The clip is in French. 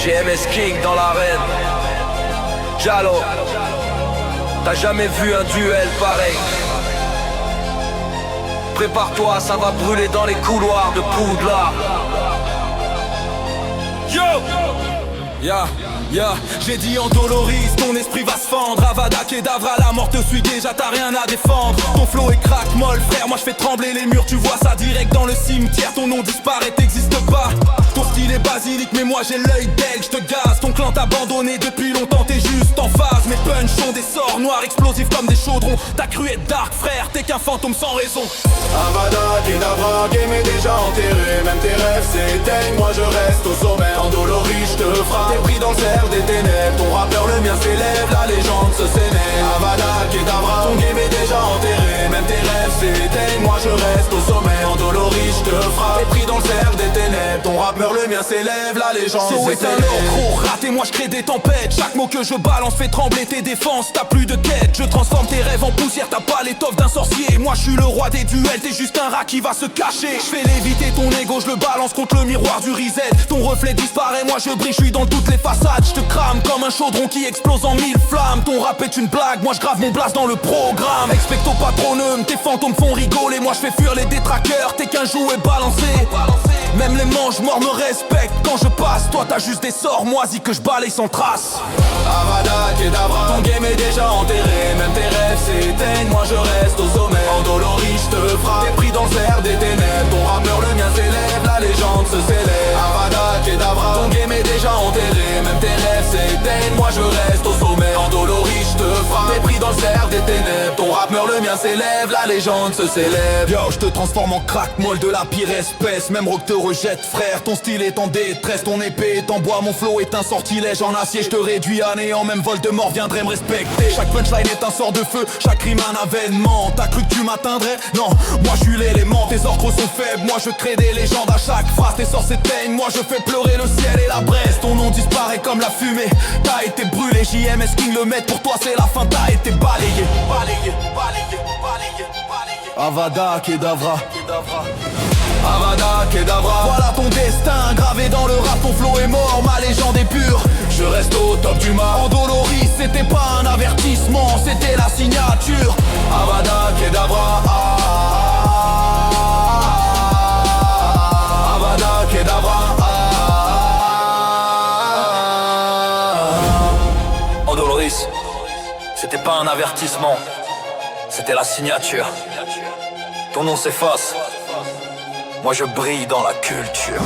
GMS King dans l'arène. Jalo, t'as jamais vu un duel pareil. Prépare-toi, ça va brûler dans les couloirs de Poudlard. Yo! J'ai dit en Doloris, ton esprit va se fendre. Avada Kedavra, la mort te suit déjà, t'as rien à défendre. Ton flow est crack molle, frère, moi je fais trembler les murs. Tu vois ça direct dans le cimetière, ton nom disparaît, t'existe pas. Ton style est basilique, mais moi j'ai l'œil d'aigle, j'te gaze. Ton clan t'a abandonné depuis longtemps, t'es juste en phase. Mes punchs sont des sorts noirs, explosifs comme des chaudrons. T'as cru être dark, frère, t'es qu'un fantôme sans raison. Avada Kedavra, game est déjà enterré. Même tes rêves s'éteignent, moi je reste au sommet. En Doloris, j'te frappe, t'es pris dans le cerf des ténèbres. Ton rappeur le mien s'élève, la légende se sénèbre. Avada Kedavra, ton game est déjà enterré. Même tes rêves s'éteignent, moi je reste au sommet. En Doloris, j'te frappe, t'es pris dans le cerf des ténèbres. Ton rap meurt, le mien s'élève, la légende se So est un sénèbre. gros raté, moi je crée des tempêtes. Chaque mot que je balance fait trembler tes défenses. T'as plus de quête, je transforme tes rêves en poussière. T'as pas l'étoffe d'un sorcier. Moi je suis le roi des duels, t'es juste un rat qui va se cacher. Je fais léviter ton ego, je le balance contre le miroir du reset. Ton reflet disparaît, moi je brille, je suis dans toutes les façades. Je te crame comme un chaudron qui explose en mille flammes. Ton rap est une blague, moi je grave mon blast dans le programme. Expecto patronum, tes fantômes font rigoler. Moi je fais fuir les détraqueurs, t'es qu'un jouet balancé. Même les manches morts me respectent quand je passe. Toi t'as juste des sorts moisis que je balaye sans trace. Avada Kedavra, ton game est déjà enterré. Même tes rêves s'éteignent, moi je reste au sommet. En Doloris, j'te frappe, t'es pris dans le cerf des ténèbres. Ton rap meurt, le mien s'élève, la légende se célèbre. Avada Kedavra, ton game est déjà enterré. Même tes rêves s'éteignent, moi je reste au sommet. En Doloris, j'te frappe, t'es pris dans le cerf des ténèbres. Ton rap meurt, le mien s'élève, la légende se célèbre. Yo, je te transforme en crack molle de la pire espèce. Même rock te rejette, frère. Ton style est en détresse, ton épée est en bois. Mon flow est un sortilège en acier. Je te réduis à néant, même Voldemort viendrait me respecter. Chaque punchline est un sort de feu, chaque rime un avènement. T'as cru que tu m'atteindrais? Non, moi je suis l'élément. Tes orques sont faibles, moi je crée des légendes à chaque phrase. Tes sorts s'éteignent, moi je fais pleurer le ciel et la braise. Ton nom disparaît comme la fumée, t'as été brûlé. JMS King le maître, pour toi c'est la fin, t'as été balayé. Avada Kedavra. Avada Kedavra, Voilà ton destin, gravé dans le rap, ton flow est mort, ma légende est pure. je reste au top du map. En Doloris, c'était pas un avertissement, c'était la signature. Avada Kedavra, Avada Kedavra, En Doloris, c'était pas un avertissement, c'était la signature. Ton nom s'efface, moi je brille dans la culture.